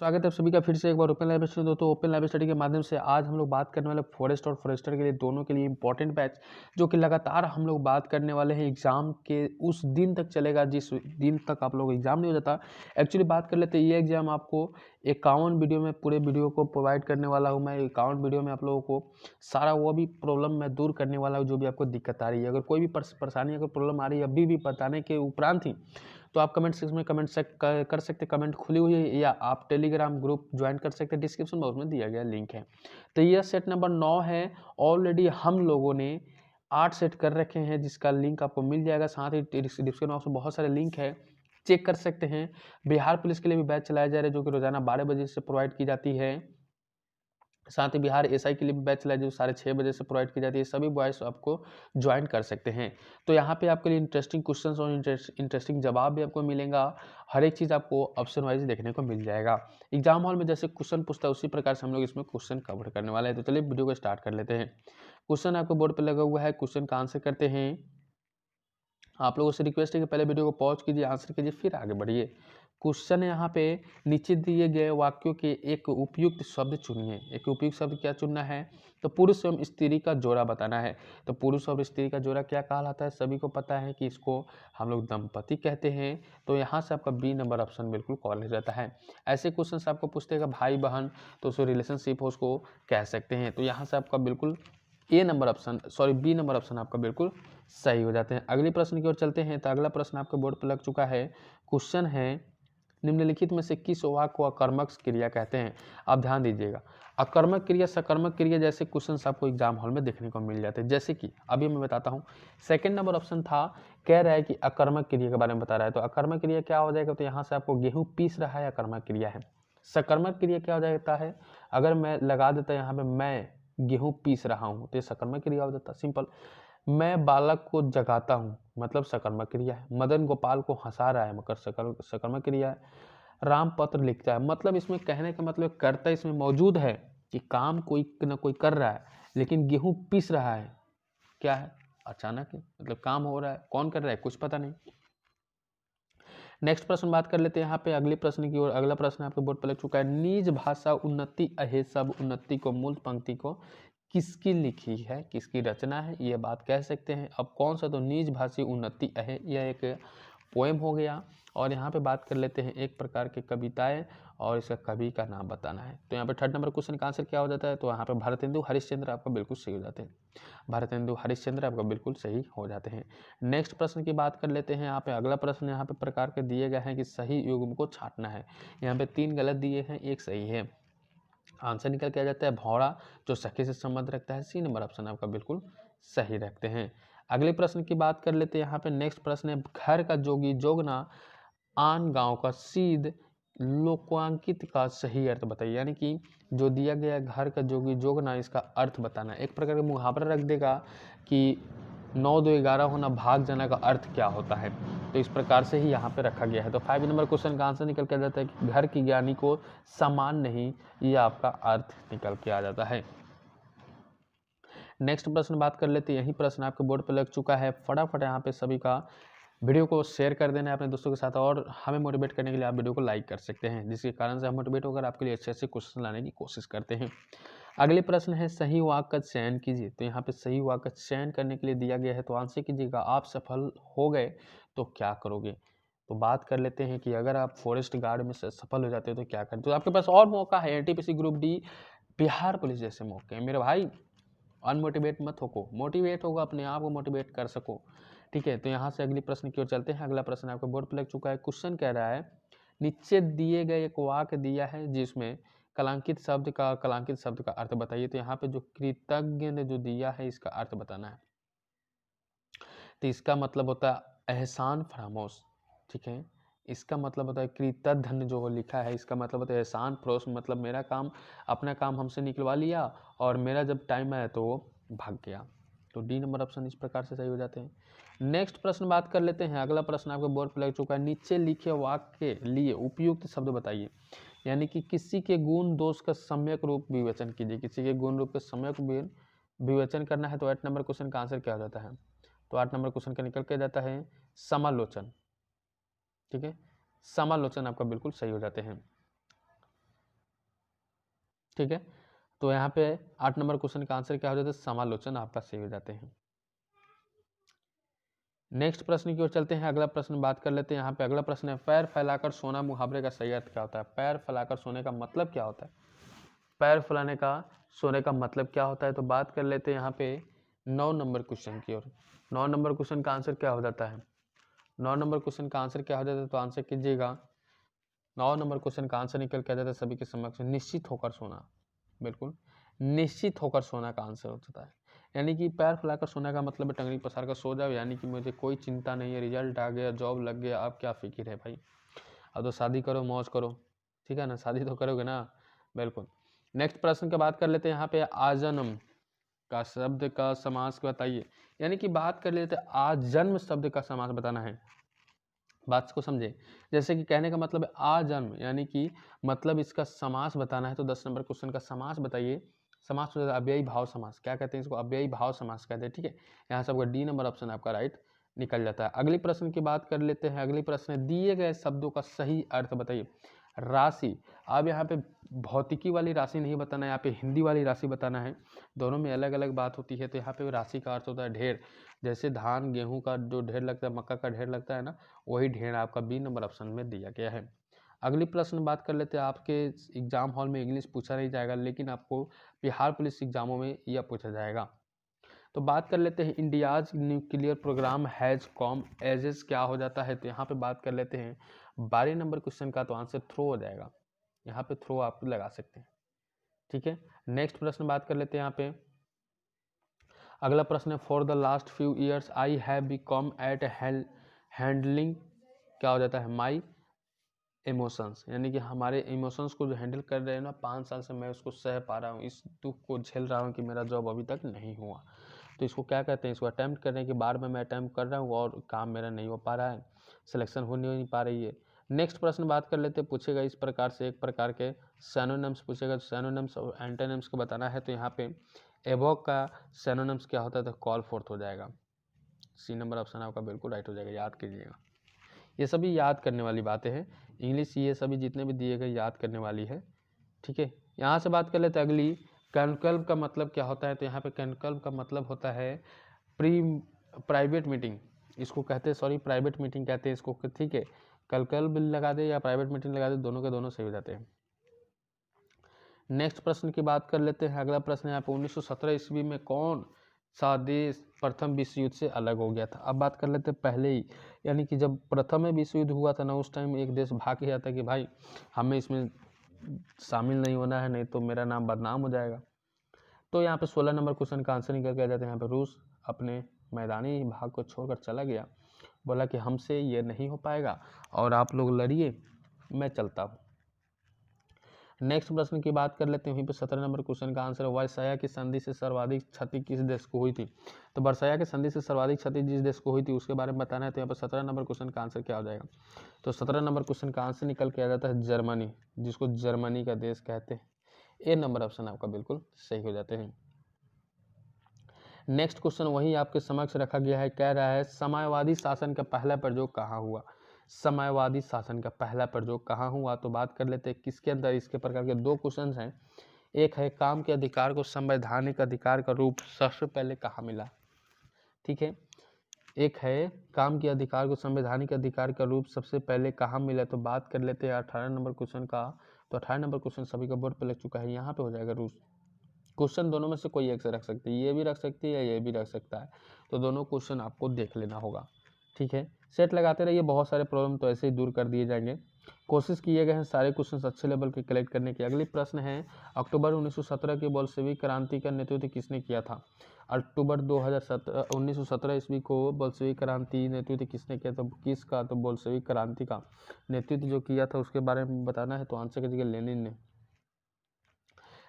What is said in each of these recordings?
स्वागत है आप सभी का फिर से एक बार ओपन लाइव स्टडी। दोस्तों ओपन लाइव स्टडी के माध्यम से आज हम लोग बात करने वाले फॉरेस्ट और फॉरेस्टर के लिए दोनों के लिए इंपॉर्टेंट बैच जो कि लगातार हम लोग बात करने वाले हैं एग्जाम के उस दिन तक चलेगा जिस दिन तक आप लोग एग्जाम नहीं हो जाता। एक्चुअली बात कर लेते हैं ये एग्जाम आपको 51 वीडियो में पूरे वीडियो को प्रोवाइड करने वाला हूँ। मैं 51 वीडियो में आप लोगों को सारा वो भी प्रॉब्लम मैं दूर करने वाला हूँ जो भी आपको दिक्कत आ रही है। अगर कोई भी परेशानी अगर प्रॉब्लम आ रही है अभी भी बताने के उपरांत ही तो आप कमेंट सेक्शन में कमेंट कर सकते, कमेंट खुली हुई है, या आप टेलीग्राम ग्रुप ज्वाइन कर सकते हैं, डिस्क्रिप्शन बॉक्स में दिया गया लिंक है। तो यह सेट नंबर 9 है। ऑलरेडी हम लोगों ने 8 सेट कर रखे हैं जिसका लिंक आपको मिल जाएगा, साथ ही डिस्क्रिप्शन बॉक्स में बहुत सारे लिंक है, चेक कर सकते हैं। बिहार पुलिस के लिए भी बैच चलाया जा रहा है जो कि रोजाना 12 बजे से प्रोवाइड की जाती है। साथ ही बिहार एसआई के लिए भी बैच चला जो 6:30 बजे से प्रोवाइड की जाती है। सभी बॉयज आपको ज्वाइन कर सकते हैं। तो यहाँ पे आपके लिए इंटरेस्टिंग क्वेश्चंस और इंटरेस्टिंग जवाब भी आपको मिलेगा। हर एक चीज़ आपको ऑप्शन वाइज देखने को मिल जाएगा। एग्जाम हॉल में जैसे क्वेश्चन पूछता है उसी प्रकार से हम लोग इसमें क्वेश्चन कवर करने वाले हैं। तो चलिए वीडियो को स्टार्ट कर लेते हैं। क्वेश्चन आपको बोर्ड पर लगा हुआ है, क्वेश्चन का आंसर करते हैं। आप लोगों से रिक्वेस्ट है कि पहले वीडियो को पॉज कीजिए, आंसर कीजिए, फिर आगे बढ़िए। क्वेश्चन है यहाँ पे, नीचे दिए गए वाक्यों के एक उपयुक्त शब्द चुनिए। एक उपयुक्त शब्द क्या चुनना है? तो पुरुष एवं स्त्री का जोड़ा बताना है। तो पुरुष और स्त्री का जोड़ा क्या कहलाता है? सभी को पता है कि इसको हम लोग दंपति कहते हैं। तो यहाँ से आपका बी नंबर ऑप्शन बिल्कुल कॉलेज रहता है। ऐसे क्वेश्चन से आपको पूछते हैं भाई बहन, तो उसको रिलेशनशिप हो उसको कह सकते हैं। तो यहाँ से आपका बिल्कुल बी नंबर ऑप्शन आपका बिल्कुल सही हो जाते हैं। अगले प्रश्न की ओर चलते हैं। तो अगला प्रश्न आपके बोर्ड पर लग चुका है। क्वेश्चन है, निम्नलिखित में से किस वाक्य को अकर्मक क्रिया कहते हैं? आप ध्यान दीजिएगा। अकर्मक क्रिया, सकर्मक क्रिया जैसे क्वेश्चन आपको एग्जाम हॉल में देखने को मिल जाते हैं। जैसे कि अभी मैं बताता हूँ। सेकंड नंबर ऑप्शन था, कह रहा है कि अकर्मक क्रिया के बारे में बता रहा है। तो अकर्मक क्रिया क्या हो जाएगा? तो यहाँ से आपको गेहूं पीस रहा है, अकर्मक क्रिया है। सकर्मक क्रिया क्या हो जाता है? अगर मैं लगा देता यहाँ पे मैं गेहूं पीस रहा हूँ तो ये सकर्मक क्रिया हो जाता है। सिंपल। मैं बालक को जगाता हूँ मतलब सकर्मक क्रिया है। मदन गोपाल को हंसा रहा है मकर सकर्मक क्रिया है। राम पत्र लिखता है, मतलब इसमें कहने का मतलब कर्ता इसमें मौजूद है कि काम कोई न कोई कर रहा है, लेकिन गेहूं पीस रहा है क्या है? अचानक ही मतलब काम हो रहा है, कौन कर रहा है कुछ पता नहीं। नेक्स्ट प्रश्न बात कर लेते हैं यहाँ पे अगले प्रश्न की ओर। अगला प्रश्न आपके बोर्ड पर लग चुका है। निज भाषा उन्नति अहे सब उन्नति को मूल पंक्ति को किसकी लिखी है, किसकी रचना है, ये बात कह सकते हैं। अब कौन सा? तो निज भाषी उन्नति अहे, यह एक पोएम हो गया। और यहाँ पे बात कर लेते हैं एक प्रकार के कविताएं और इसका कवि का नाम बताना है। तो यहाँ पे थर्ड नंबर क्वेश्चन का आंसर क्या हो जाता है? तो यहाँ पे भारतेंदु हरिश्चंद्र आपका बिल्कुल सही हो जाते हैं। भारतेंदु हरिश्चंद्र आपका बिल्कुल सही हो जाते हैं। नेक्स्ट प्रश्न की बात कर लेते हैं। यहाँ पे अगला प्रश्न यहाँ पे प्रकार के दिए गए हैं कि सही युग्म को छांटना है। यहाँ पे 3 गलत दिए हैं, एक सही है। आंसर निकल के आ जाता है भौरा, जो सखी से संबंध रखता है। सी नंबर ऑप्शन आपका बिल्कुल सही रखते हैं। अगले प्रश्न की बात कर लेते हैं। यहाँ पे नेक्स्ट प्रश्न है, घर का जोगी जोगना आन गांव का सीध लोकांकित का सही अर्थ बताइए। यानी कि जो दिया गया घर का जोगी जोगना, इसका अर्थ बताना है। एक प्रकार का मुहावरा रख देगा कि 9 2 11 होना, भाग जाना का अर्थ क्या होता है। तो इस प्रकार से ही यहाँ पे रखा गया है। तो 5 नंबर क्वेश्चन का आंसर निकल के आ जाता है कि घर की ज्ञानी को समान नहीं, ये आपका अर्थ निकल के आ जाता है। नेक्स्ट प्रश्न बात कर लेते हैं। यही प्रश्न आपके बोर्ड पर लग चुका है। फटाफट यहाँ पे सभी का वीडियो को शेयर कर देना है अपने दोस्तों के साथ, और हमें मोटिवेट करने के लिए आप वीडियो को लाइक कर सकते हैं, जिसके कारण से हम मोटिवेट होकर आपके लिए अच्छे अच्छे क्वेश्चन लाने की कोशिश करते हैं। अगले प्रश्न है, सही वाक्य का चयन कीजिए। तो यहाँ पे सही वाक्य का चयन करने के लिए दिया गया है। तो आंसर कीजिएगा, आप सफल हो गए तो क्या करोगे। तो बात कर लेते हैं कि अगर आप फॉरेस्ट गार्ड में सफल हो जाते हो तो क्या करते हो। तो आपके पास और मौका है, NTPC group D, Bihar police जैसे मौके हैं मेरे भाई। अनमोटिवेट मत हो, मोटिवेट होगा, अपने आप को मोटिवेट कर सको। ठीक है, तो यहाँ से अगले प्रश्न की ओर चलते हैं। अगला प्रश्न आपको बोर्ड पर लग चुका है। क्वेश्चन कह रहा है, नीचे दिए गए एक वाक्य दिया है जिसमें कलांकित शब्द का अर्थ बताइए। तो यहाँ पे जो कृतज्ञ ने जो दिया है इसका अर्थ बताना है। तो इसका मतलब होता है एहसान फरामोश। ठीक है, इसका मतलब होता है कृतज्ञ जो लिखा है, इसका मतलब होता है एहसान फरोश, मतलब मेरा काम, अपना काम हमसे निकलवा लिया और मेरा जब टाइम आया तो वो भाग गया। तो डी नंबर ऑप्शन इस प्रकार से सही हो जाते हैं। नेक्स्ट प्रश्न बात कर लेते हैं। अगला प्रश्न आपके बोर्ड पर लग चुका है। नीचे लिखे वाक्य के लिए उपयुक्त शब्द बताइए। यानी कि किसी के गुण दोष का सम्यक रूप विवेचन कीजिए। किसी के गुण रूप का सम्यक विवेचन करना है। तो 8 नंबर क्वेश्चन का आंसर क्या हो जाता है? तो 8 नंबर क्वेश्चन का निकल के जाता है समालोचन। ठीक है, समालोचन आपका बिल्कुल सही हो जाते हैं। ठीक है, तो यहाँ पे 8 नंबर क्वेश्चन का आंसर क्या हो जाता है, समालोचन आपका सही हो जाते हैं। नेक्स्ट प्रश्न की ओर चलते हैं। अगला प्रश्न बात कर लेते हैं। यहाँ पे अगला प्रश्न है, पैर फैलाकर सोना मुहावरे का सही अर्थ क्या होता है। पैर फैलाकर सोने का मतलब क्या होता है, पैर फैलाने का सोने का मतलब क्या होता है। तो बात कर लेते हैं यहाँ पे 9 नंबर क्वेश्चन की ओर। 9 नंबर क्वेश्चन का आंसर क्या हो जाता है, 9 नंबर क्वेश्चन का आंसर क्या हो जाता है, तो आंसर कीजिएगा। 9 नंबर क्वेश्चन का आंसर निकल के आ जाता है सभी के समक्ष, निश्चित होकर सोना। बिल्कुल निश्चित होकर सोना का आंसर हो जाता है। यानी कि पैर फैलाकर सोना का मतलब है टंगड़ी पसार कर सो जाओ, यानी कि मुझे कोई चिंता नहीं है, रिजल्ट आ गया, जॉब लग गया, अब क्या फिक्र है भाई, अब तो शादी करो, मौज करो, ठीक है ना, शादी तो करोगे ना, बिल्कुल। नेक्स्ट प्रश्न की बात कर लेते हैं। यहाँ पे आजन्म का शब्द का समास बताइए, यानी कि बात कर लेते हैं आजन्म शब्द का समास बताना है। बात को समझे, जैसे कि कहने का मतलब है आजन्म, यानी कि मतलब इसका समास बताना है। तो 10 नंबर क्वेश्चन का समास बताइए। समास हो जाता है अव्ययी भाव समास, क्या कहते हैं इसको, अव्ययी भाव समास कहते हैं। ठीक है, यहाँ से आपका डी नंबर ऑप्शन आपका राइट निकल जाता है। अगली प्रश्न की बात कर लेते हैं। अगली प्रश्न है, दिए गए शब्दों का सही अर्थ बताइए। राशि, अब यहाँ पे भौतिकी वाली राशि नहीं बताना है, यहाँ पे हिंदी वाली राशि बताना है। दोनों में अलग अलग बात होती है। तो यहाँ पे राशि का अर्थ होता है ढेर, जैसे धान गेहूं का जो ढेर लगता है, मक्का का ढेर लगता है ना, वही ढेर आपका बी नंबर ऑप्शन में दिया गया है। अगली प्रश्न बात कर लेते हैं। आपके एग्जाम हॉल में इंग्लिश पूछा नहीं जाएगा, लेकिन आपको बिहार पुलिस एग्जामों में यह पूछा जाएगा। तो बात कर लेते हैं, India's nuclear program has come ages क्या हो जाता है। तो यहाँ पे बात कर लेते हैं 12 नंबर क्वेश्चन का, तो आंसर थ्रो हो जाएगा। यहाँ पे थ्रो आप लगा सकते हैं। ठीक है, नेक्स्ट प्रश्न बात कर लेते हैं। यहाँ पे अगला प्रश्न है, for the last few years I have become at handling क्या हो जाता है, माई इमोशंस, यानी कि हमारे इमोशंस को जो हैंडल कर रहे हैं ना, 5 साल से मैं उसको सह पा रहा हूँ, इस दुख को झेल रहा हूँ कि मेरा जॉब अभी तक नहीं हुआ। तो इसको क्या कहते हैं, इसको अटैम्प्ट करने के बार में मैं अटैम्प्ट कर रहा हूँ और काम मेरा नहीं हो पा रहा है, सिलेक्शन हो नहीं पा रही है। नेक्स्ट प्रश्न बात कर लेते हैं। पूछेगा इस प्रकार से, एक प्रकार के सैनोनिम्स पूछेगा, सैनोनिम्स और एंटोनिम्स को बताना है। तो यहाँ पे एवोक का सैनोनिम्स क्या होता है, तो कॉल फोर्थ हो जाएगा। सी नंबर ऑप्शन आपका बिल्कुल राइट हो जाएगा, याद कीजिएगा। ये सभी याद करने वाली बातें हैं, इंग्लिश ये सभी जितने भी दिए गए याद करने वाली है। ठीक है, यहाँ से बात कर लेते हैं अगली, कॉन्क्लेव का मतलब क्या होता है। तो यहाँ पे कॉन्क्लेव का मतलब होता है प्राइवेट मीटिंग, इसको कहते हैं, सॉरी प्राइवेट मीटिंग कहते हैं इसको। ठीक है, कॉन्क्लेव लगा दे या प्राइवेट मीटिंग लगा दे, दोनों के दोनों सही हो जाते हैं। नेक्स्ट प्रश्न की बात कर लेते हैं। अगला प्रश्न है यहाँ पे 1917 ईस्वी में कौन सा देश प्रथम विश्व युद्ध से अलग हो गया था। अब बात कर लेते हैं पहले ही, यानी कि जब प्रथम विश्व युद्ध हुआ था ना, उस टाइम एक देश भाग गया था कि भाई हमें इसमें शामिल नहीं होना है, नहीं तो मेरा नाम बदनाम हो जाएगा। तो यहाँ पे 16 नंबर क्वेश्चन का आंसर निकल के आ जाता है। यहाँ पे रूस अपने मैदानी भाग को छोड़कर चला गया, बोला कि हमसे ये नहीं हो पाएगा और आप लोग लड़िए, मैं चलता हूँ। नेक्स्ट प्रश्न की बात कर लेते हैं। वहीं पे 17 नंबर क्वेश्चन का आंसर है, वर्साया की संधि से सर्वाधिक क्षति किस देश को हुई थी। तो वर्साया की संधि से सर्वाधिक क्षति जिस देश को हुई थी उसके बारे में बताना है। तो यहाँ पर 17 नंबर क्वेश्चन का आंसर क्या हो जाएगा, तो 17 नंबर क्वेश्चन का आंसर निकल के आ जाता है जर्मनी, जिसको जर्मनी का देश कहते हैं। ए नंबर ऑप्शन आपका बिल्कुल सही हो जाते हैं। नेक्स्ट क्वेश्चन वही आपके समक्ष रखा गया है, कह रहा है साम्यवादी शासन का पहला प्रयोग कहाँ हुआ। साम्यवादी शासन का पहला प्रयोग कहाँ हुआ। तो बात कर लेते हैं किसके अंदर, इसके प्रकार के 2 क्वेश्चन हैं। एक है काम के अधिकार को संवैधानिक अधिकार का रूप सबसे पहले कहाँ मिला। ठीक है, एक है काम के अधिकार को संवैधानिक अधिकार का रूप सबसे पहले कहाँ मिला। तो बात कर लेते हैं 18 नंबर क्वेश्चन का। तो 18 नंबर क्वेश्चन सभी का बोर्ड पर लग चुका है, यहाँ पे हो जाएगा रूस। क्वेश्चन दोनों में से कोई एक से रख सकती है, ये भी रख सकती है या ये भी रख सकता है, तो दोनों क्वेश्चन आपको देख लेना होगा। ठीक है, सेट लगाते रहिए, बहुत सारे प्रॉब्लम तो ऐसे ही दूर कर दिए जाएंगे। कोशिश किए गए हैं सारे क्वेश्चन अच्छे लेवल के कलेक्ट करने की। अगली प्रश्न है, अक्टूबर 1917 की बोल्शेविक क्रांति का नेतृत्व किसने किया था। अक्टूबर 1917 ईस्वी को बोल्शेविक क्रांति नेतृत्व किसने किया था, किसका, तो बोल्शेविक क्रांति का नेतृत्व जो किया था उसके बारे में बताना है। तो आंसर कीजिएगा लेनिन ने।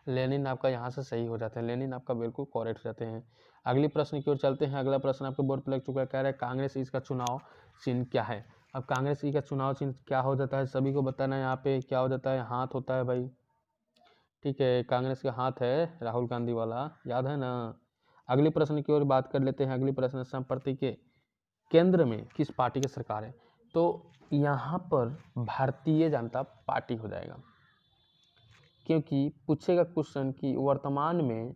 लेनिन आपका यहाँ से सही हो जाते हैं, लेनिन आपका बिल्कुल करेक्ट हो जाते हैं। अगली प्रश्न की ओर चलते हैं। अगला प्रश्न आपके बोर्ड पर लग चुका है, कह रहा है कांग्रेस इसका चुनाव चिन्ह क्या है। अब कांग्रेस ई का चुनाव चिन्ह क्या हो जाता है, सभी को बताना है। यहाँ पे क्या हो जाता है, हाथ होता है भाई। ठीक है, कांग्रेस का हाथ है राहुल गांधी वाला, याद है ना। अगली प्रश्न की ओर बात कर लेते हैं। अगली प्रश्न, संप्रति के केंद्र में किस पार्टी की सरकार है। तो यहाँ पर भारतीय जनता पार्टी हो जाएगा। क्योंकि पूछेगा क्वेश्चन कि वर्तमान में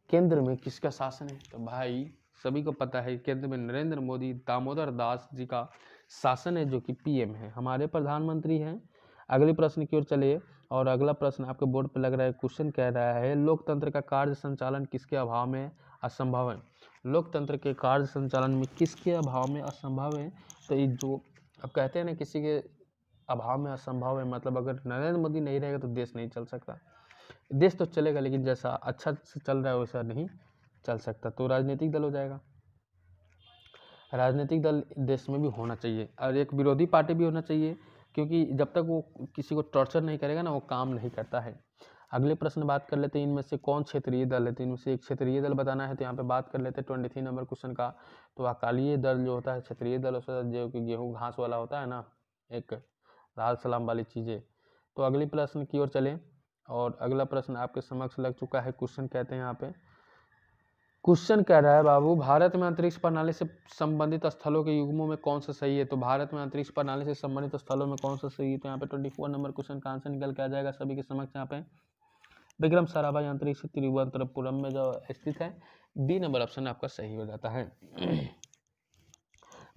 केंद्र में किसका शासन है। तो भाई सभी को पता है केंद्र में नरेंद्र मोदी दामोदर दास जी का शासन है, जो कि पीएम है, हमारे प्रधानमंत्री हैं। अगले प्रश्न की ओर चलिए, और अगला प्रश्न आपके बोर्ड पर लग रहा है। क्वेश्चन कह रहा है लोकतंत्र का कार्य संचालन किसके अभाव में असंभव है। लोकतंत्र के कार्य संचालन में किसके अभाव में असंभव है। तो ये जो अब कहते हैं ना किसी के अभाव में असंभव है, मतलब अगर नरेंद्र मोदी नहीं रहेगा तो देश नहीं चल सकता। देश तो चलेगा लेकिन जैसा अच्छा से चल रहा है वैसा नहीं चल सकता। तो राजनीतिक दल हो जाएगा। राजनीतिक दल देश में भी होना चाहिए, और एक विरोधी पार्टी भी होना चाहिए, क्योंकि जब तक वो किसी को टॉर्चर नहीं करेगा ना, वो काम नहीं करता है। अगले प्रश्न बात कर लेते हैं, इनमें से कौन क्षेत्रीय दल है। तो इनमें से एक क्षेत्रीय दल बताना है, तो यहाँ पे बात कर लेते हैं 23 नंबर क्वेश्चन का। तो अकाली दल जो होता है क्षेत्रीय दल होता है, जो कि गेहूँ घास वाला होता है ना, एक लाल सलाम वाली चीज़ें। तो अगले प्रश्न की ओर चलें, और अगला प्रश्न आपके समक्ष लग चुका है। क्वेश्चन कहते हैं यहाँ पे, क्वेश्चन कह रहा है बाबू, भारत में अंतरिक्ष प्रणाली से संबंधित स्थलों के युग्मों में कौन सा सही है। तो भारत में अंतरिक्ष प्रणाली से संबंधित स्थलों में कौन सा सही है। तो यहाँ पे 24 नंबर क्वेश्चन का आंसर निकल के आ जाएगा सभी के समक्ष। यहाँ पे विक्रम साराभाई अंतरिक्ष तिरुवनंतपुरम में जो स्थित है। बी नंबर ऑप्शन आपका सही हो जाता है।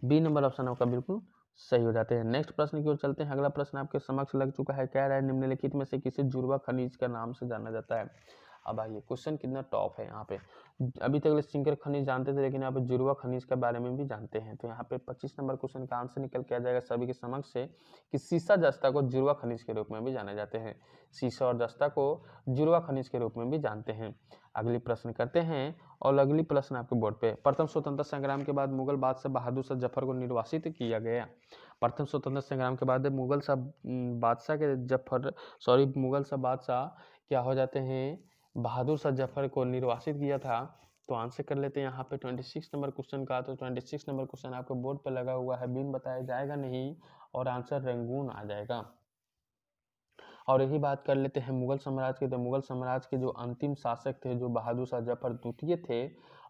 बी नंबर ऑप्शन आपका बिल्कुल सही हो जाते हैं। नेक्स्ट प्रश्न की ओर चलते हैं। अगला प्रश्न आपके समक्ष लग चुका है, कह रहा है निम्नलिखित में से किसे जुड़वा खनिज का नाम से जाना जाता है। अब आइए, क्वेश्चन कितना टॉप है यहाँ पे। अभी तक सिंकर खनिज जानते थे, लेकिन यहाँ पे जुड़वा खनिज के बारे में भी जानते हैं। तो यहाँ पे 25 नंबर क्वेश्चन का आंसर निकल के आ जाएगा सभी के समक्ष से, कि सीसा जस्ता को जुड़वा खनिज के रूप में भी जाने जाते हैं। सीसा और जस्ता को जुड़वा खनिज के रूप में भी जानते हैं। अगली प्रश्न करते हैं, और अगली प्रश्न आपके बोर्ड पे, प्रथम स्वतंत्रता संग्राम के बाद मुगल बादशाह बहादुर शाह जफर को निर्वासित किया गया। प्रथम स्वतंत्रता संग्राम के बाद मुगल शाह बादशाह क्या हो जाते हैं, बहादुर शाह जफर को निर्वासित किया था। तो आंसर कर लेते हैं यहाँ पे 26 नंबर क्वेश्चन का। तो 26 नंबर क्वेश्चन आपके बोर्ड पर लगा हुआ है, बिन बताया जाएगा नहीं, और आंसर रंगून आ जाएगा। और यही बात कर लेते हैं मुगल साम्राज्य के। तो मुगल साम्राज्य के जो अंतिम शासक थे, जो बहादुर शाह जफर द्वितीय थे,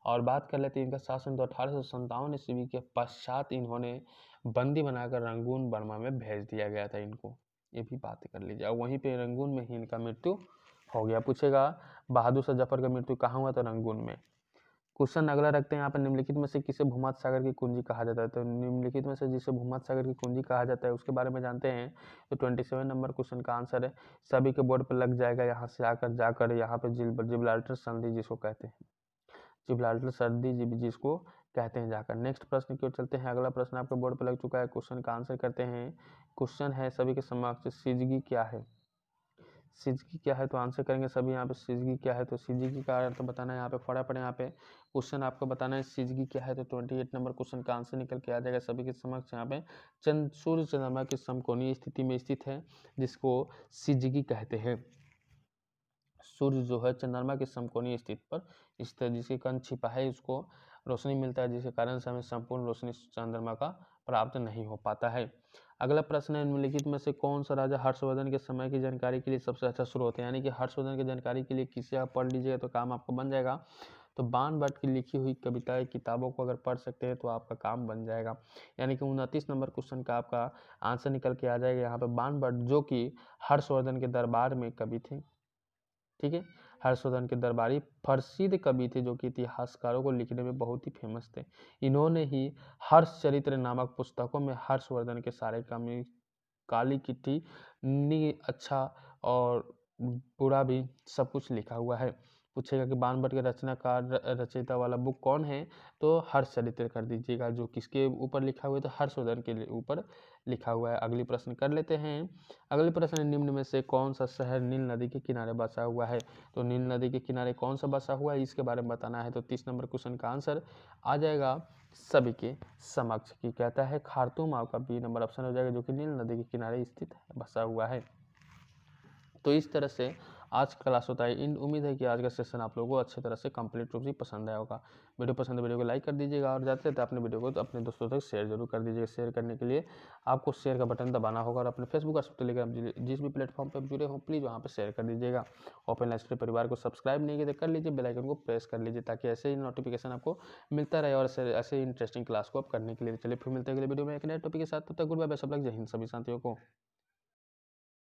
और बात कर लेते हैं इनका शासन तो 1857 ईस्वी के पश्चात इन्होंने बंदी बनाकर रंगून बर्मा में भेज दिया गया था इनको। ये भी बात कर लीजिए, और वहीं पे रंगून में ही इनका मृत्यु हो गया। पूछेगा बहादुर शाह जफर का मृत्यु कहाँ हुआ, तो रंगून में। क्वेश्चन अगला रखते हैं यहाँ पर, निम्नलिखित में से किसे भूमध्य सागर की कुंजी कहा जाता है। तो निम्नलिखित में से जिसे भूमध्य सागर की कुंजी कहा जाता है उसके बारे में जानते हैं। तो 27 नंबर क्वेश्चन का आंसर है, सभी के बोर्ड पर लग जाएगा। यहाँ से आकर जाकर यहाँ पे जिब्राल्टर संधि जिसको कहते हैं, जिब्राल्टर संधि जिसको कहते हैं जाकर। नेक्स्ट प्रश्न की ओर चलते हैं। अगला प्रश्न आपके बोर्ड पर लग चुका है, क्वेश्चन का आंसर करते हैं। क्वेश्चन है सभी के समक्ष, सिजगी क्या है। सिजगी क्या है, तो आंसर करेंगे सभी यहाँ पे, सिजगी क्या है। तो सिजगी का अर्थ बताना है, यहाँ पे फटाफट यहाँ पे क्वेश्चन आपको बताना है सिजगी क्या है। तो 28 नंबर क्वेश्चन का आंसर निकल के आ जाएगा सभी के समक्ष। यहाँ पे सूर्य चंद्रमा की समकोणीय स्थिति में स्थित है, जिसको सिजगी कहते हैं। सूर्य जो है चंद्रमा के समकोणीय स्थिति पर स्थित, जिसके कंध छिपा है, उसको रोशनी मिलता है, जिसके कारण से हमें संपूर्ण रोशनी चंद्रमा का प्राप्त नहीं हो पाता है। अगला प्रश्न है, निम्नलिखित में से कौन सा राजा हर्षवर्धन के समय की जानकारी के लिए सबसे अच्छा स्रोत है। यानी कि हर्षवर्धन की जानकारी के लिए किसी आप पढ़ लीजिएगा तो काम आपको बन जाएगा। तो बाण भट्ट की लिखी हुई कविताएं किताबों को अगर पढ़ सकते हैं तो आपका काम बन जाएगा। यानी कि 29 नंबर क्वेश्चन का आपका आंसर निकल के आ जाएगा यहाँ पे बाण भट्ट, जो कि हर्षवर्धन के दरबार में कवि थे। ठीक है, हर्षवर्धन के दरबारी प्रसिद्ध कवि थे, जो कि इतिहासकारों को लिखने में बहुत ही फेमस थे। इन्होंने ही हर्ष चरित्र नामक पुस्तकों में हर्षवर्धन के सारे कमी, काली चिट्ठी, अच्छा और बुरा भी सब कुछ लिखा हुआ है। पूछेगा कि बाण भट्ट के रचनाकार रचयिता वाला बुक कौन है, तो हर्षचरित्र कर दीजिएगा, जो किसके ऊपर लिखा हुआ है, तो हर्षवर्धन के ऊपर लिखा हुआ है। अगली प्रश्न कर लेते हैं। अगले प्रश्न, निम्न में से कौन सा शहर नील नदी के किनारे बसा हुआ है। तो नील नदी के किनारे कौन सा बसा हुआ है, इसके बारे में बताना है। तो 30 नंबर क्वेश्चन का आंसर आ जाएगा सभी के समक्ष, की कहता है खार्तूम, आपका बी नंबर ऑप्शन हो जाएगा, जो कि नील नदी के किनारे स्थित बसा हुआ है। तो इस तरह से आज का क्लास होता है। इन उम्मीद है कि आज का सेशन आप लोगों को अच्छी तरह से कंप्लीट रूप से पसंद आया होगा। वीडियो पसंद है वीडियो को लाइक कर दीजिएगा, और जाते जाते अपने वीडियो को तो अपने दोस्तों तक शेयर जरूर कर दीजिएगा। शेयर करने के लिए आपको शेयर का बटन दबाना होगा, और अपने फेसबुक और टेलीग्राम जिस भी प्लेटफॉर्म पर जुड़े हो प्लीज़ वहाँ पर शेयर कर दीजिएगा। ओपन लाइफ परिवार को सब्सक्राइब नहीं किया तो कर लीजिए, बेल आइकन को प्रेस कर लीजिए, ताकि ऐसे ही नोटिफिकेशन आपको मिलता रहे, और ऐसे ही इंटरेस्टिंग क्लास को आप करने के लिए। चलिए फिर मिलते हैं अगले वीडियो में एक नए टॉपिक के साथ। तब तक good bye, best of luck, जय हिंद सभी साथियों को।